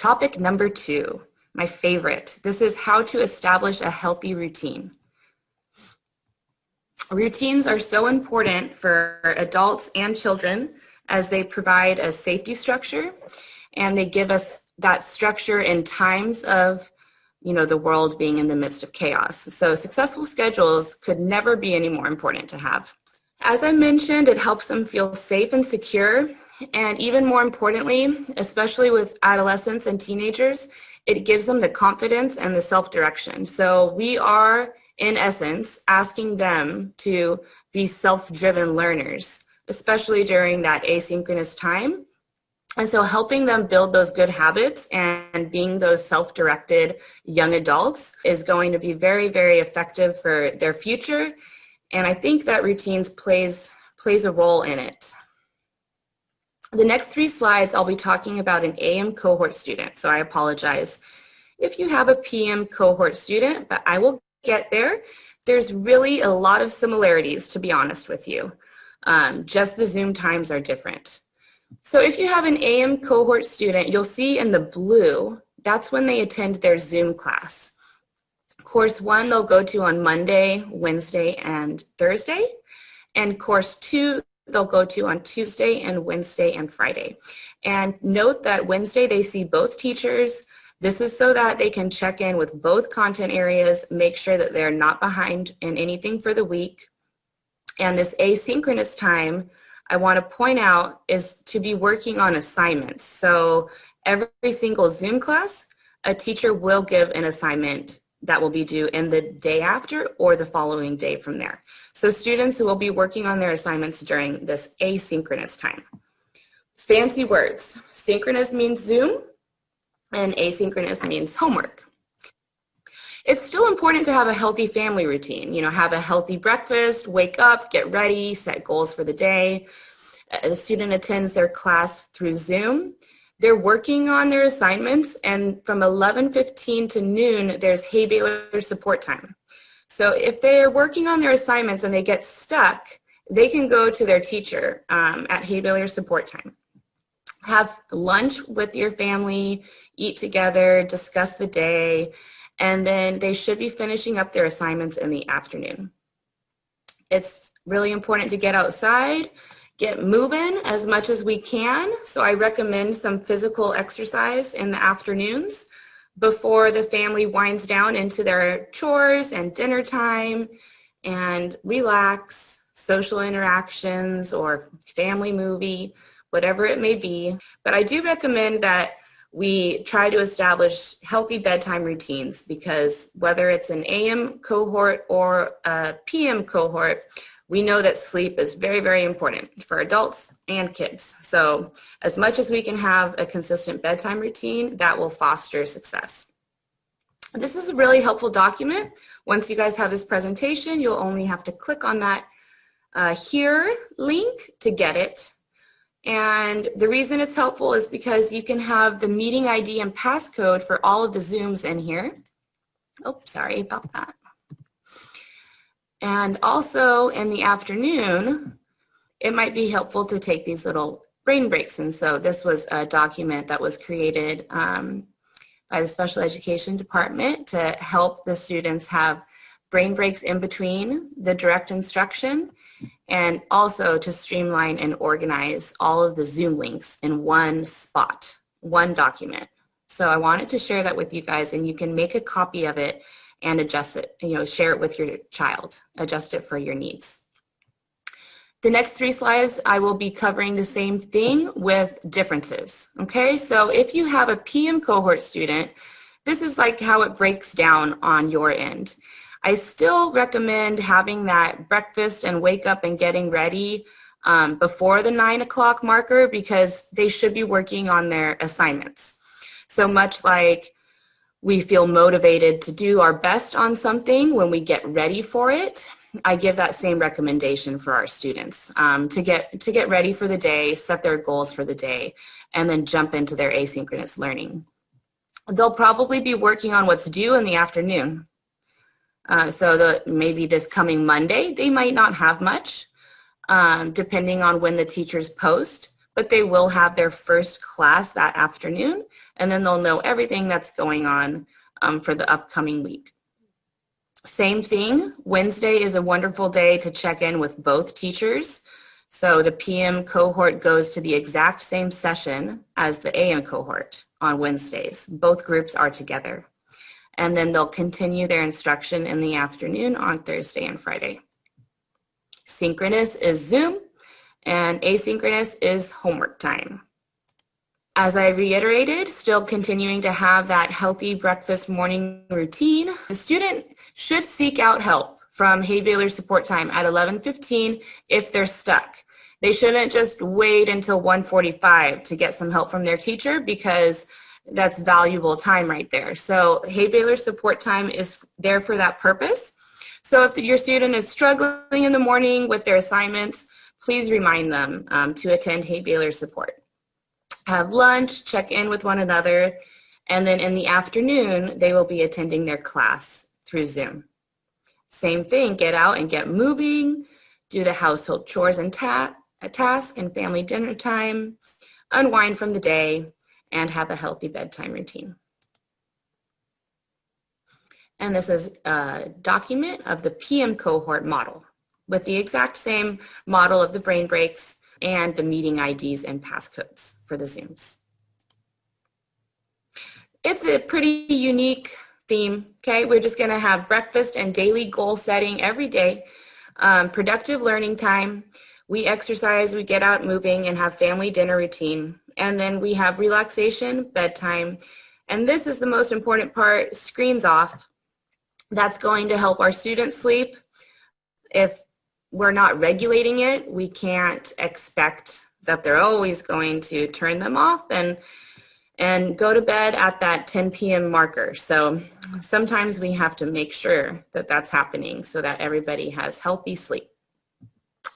topic number 2, my favorite. This is how to establish a healthy routine. Routines are so important for adults and children as they provide a safety structure, and they give us that structure in times of, the world being in the midst of chaos. So successful schedules could never be any more important to have. As I mentioned, it helps them feel safe and secure, and even more importantly, especially with adolescents and teenagers, it gives them the confidence and the self-direction. So we are, in essence, asking them to be self-driven learners, especially during that asynchronous time. And so helping them build those good habits and being those self-directed young adults is going to be very, very effective for their future. And I think that routines plays a role in it. The next 3 slides, I'll be talking about an AM cohort student. So I apologize if you have a PM cohort student, but I will get there. There's really a lot of similarities, to be honest with you. Just the Zoom times are different. So if you have an AM cohort student, you'll see in the blue, that's when they attend their Zoom class. Course 1 they'll go to on Monday, Wednesday, and Thursday. And course 2 they'll go to on Tuesday and Wednesday and Friday. And note that Wednesday they see both teachers. This is so that they can check in with both content areas, make sure that they're not behind in anything for the week. And this asynchronous time, I want to point out, is to be working on assignments. So every single Zoom class, a teacher will give an assignment that will be due in the day after or the following day from there. So students will be working on their assignments during this asynchronous time. Fancy words. Synchronous means Zoom, and asynchronous means homework. It's still important to have a healthy family routine, have a healthy breakfast, wake up, get ready, set goals for the day. The student attends their class through Zoom. They're working on their assignments, and from 11:15 to noon, there's Hey Baylor support time. So if they're working on their assignments and they get stuck, they can go to their teacher at Hey Baylor support time. Have lunch with your family, eat together, discuss the day, and then they should be finishing up their assignments in the afternoon. It's really important to get outside, get moving as much as we can. So I recommend some physical exercise in the afternoons before the family winds down into their chores and dinner time and relax, social interactions or family movie, whatever it may be. But I do recommend that we try to establish healthy bedtime routines, because whether it's an AM cohort or a PM cohort, we know that sleep is very, very important for adults and kids. So as much as we can have a consistent bedtime routine, that will foster success. This is a really helpful document. Once you guys have this presentation, you'll only have to click on that here link to get it. And the reason it's helpful is because you can have the meeting ID and passcode for all of the Zooms in here. Oh, sorry about that. And also in the afternoon, it might be helpful to take these little brain breaks. And so this was a document that was created by the special education department to help the students have brain breaks in between the direct instruction, and also to streamline and organize all of the Zoom links in one spot, one document. So I wanted to share that with you guys, and you can make a copy of it and adjust it, share it with your child, adjust it for your needs. The next 3 slides, I will be covering the same thing with differences, okay? So if you have a PM cohort student, this is like how it breaks down on your end. I still recommend having that breakfast and wake up and getting ready before the 9 o'clock marker, because they should be working on their assignments. So much like we feel motivated to do our best on something when we get ready for it, I give that same recommendation for our students to get ready for the day, set their goals for the day, and then jump into their asynchronous learning. They'll probably be working on what's due in the afternoon. So maybe this coming Monday, they might not have much, depending on when the teachers post. but they will have their first class that afternoon, and then they'll know everything that's going on for the upcoming week. Same thing, Wednesday is a wonderful day to check in with both teachers. So the PM cohort goes to the exact same session as the AM cohort on Wednesdays. Both groups are together. And then they'll continue their instruction in the afternoon on Thursday and Friday. Synchronous is Zoom, and asynchronous is homework time. As I reiterated, still continuing to have that healthy breakfast morning routine, the student should seek out help from Hay Baylor Support Time at 11:15 if they're stuck. They shouldn't just wait until 1:45 to get some help from their teacher, because that's valuable time right there. So Hay Baylor Support Time is there for that purpose. So if your student is struggling in the morning with their assignments, please remind them to attend Hay Baylor Support. Have lunch, check in with one another, and then in the afternoon, they will be attending their class through Zoom. Same thing, get out and get moving, do the household chores and task and family dinner time, unwind from the day, and have a healthy bedtime routine. And this is a document of the PM cohort model with the exact same model of the brain breaks and the meeting IDs and passcodes for the Zooms. It's a pretty unique theme, okay? We're just gonna have breakfast and daily goal setting every day, productive learning time, we exercise, we get out moving and have family dinner routine, and then we have relaxation, bedtime, and this is the most important part, screens off. That's going to help our students sleep. If we're not regulating it, we can't expect that they're always going to turn them off and go to bed at that 10 p.m. marker. So sometimes we have to make sure that that's happening so that everybody has healthy sleep.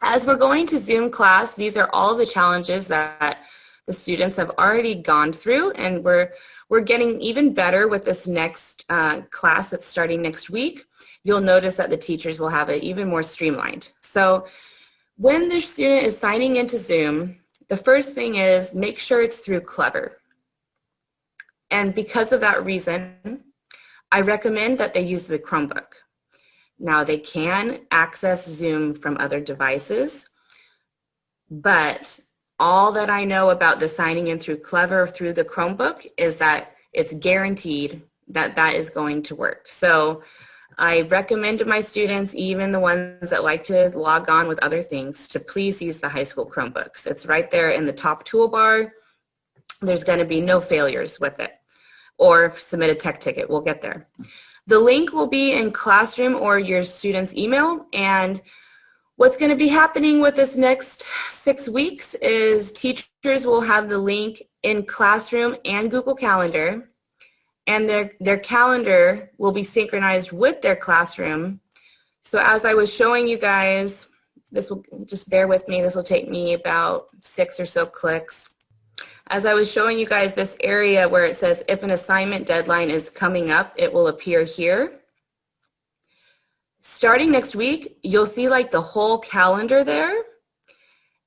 As we're going to Zoom class, these are all the challenges that the students have already gone through, and we're getting even better with this next class that's starting next week. You'll notice that the teachers will have it even more streamlined. So when the student is signing into Zoom, the first thing is make sure it's through Clever. And because of that reason, I recommend that they use the Chromebook. Now they can access Zoom from other devices, but all that I know about the signing in through Clever through the Chromebook is that it's guaranteed that that is going to work. So I recommend to my students, even the ones that like to log on with other things, to please use the high school Chromebooks. It's right there in the top toolbar. There's going to be no failures with it. Or submit a tech ticket. We'll get there. The link will be in Classroom or your student's email. And what's going to be happening with this next 6 weeks is teachers will have the link in Classroom and Google Calendar. And their calendar will be synchronized with their classroom. So as I was showing you guys, this will, just bear with me, this will take me about 6 or so clicks. As I was showing you guys this area where it says if an assignment deadline is coming up, it will appear here. Starting next week, you'll see like the whole calendar there.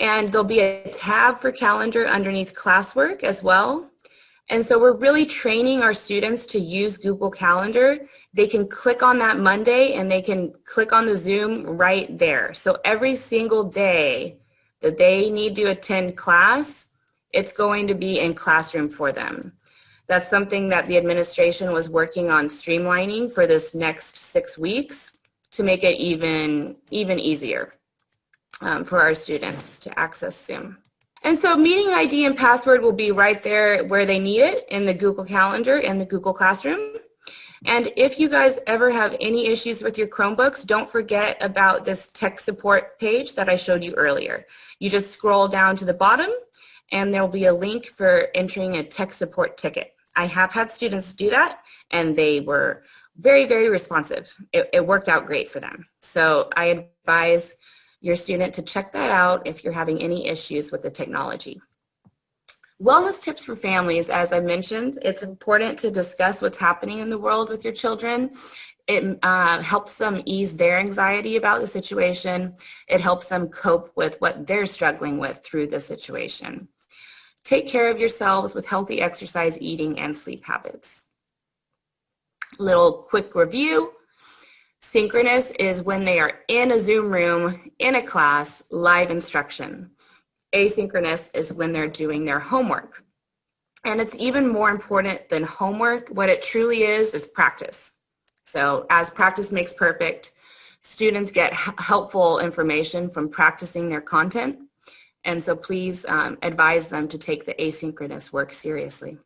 And there'll be a tab for calendar underneath classwork as well. And so we're really training our students to use Google Calendar. They can click on that Monday and they can click on the Zoom right there. So every single day that they need to attend class, it's going to be in Classroom for them. That's something that the administration was working on streamlining for this next 6 weeks to make it even easier for our students to access Zoom. And so meeting ID and password will be right there where they need it in the Google Calendar and the Google Classroom. And if you guys ever have any issues with your Chromebooks, don't forget about this tech support page that I showed you earlier. You just scroll down to the bottom and there'll be a link for entering a tech support ticket. I have had students do that and they were very, very responsive. It worked out great for them. So I advise your student to check that out if you're having any issues with the technology. Wellness tips for families, as I mentioned, it's important to discuss what's happening in the world with your children. It helps them ease their anxiety about the situation. It helps them cope with what they're struggling with through the situation. Take care of yourselves with healthy exercise, eating, and sleep habits. Little quick review. Synchronous is when they are in a Zoom room, in a class, live instruction. Asynchronous is when they're doing their homework. And it's even more important than homework. What it truly is practice. So as practice makes perfect, students get helpful information from practicing their content. And so please advise them to take the asynchronous work seriously.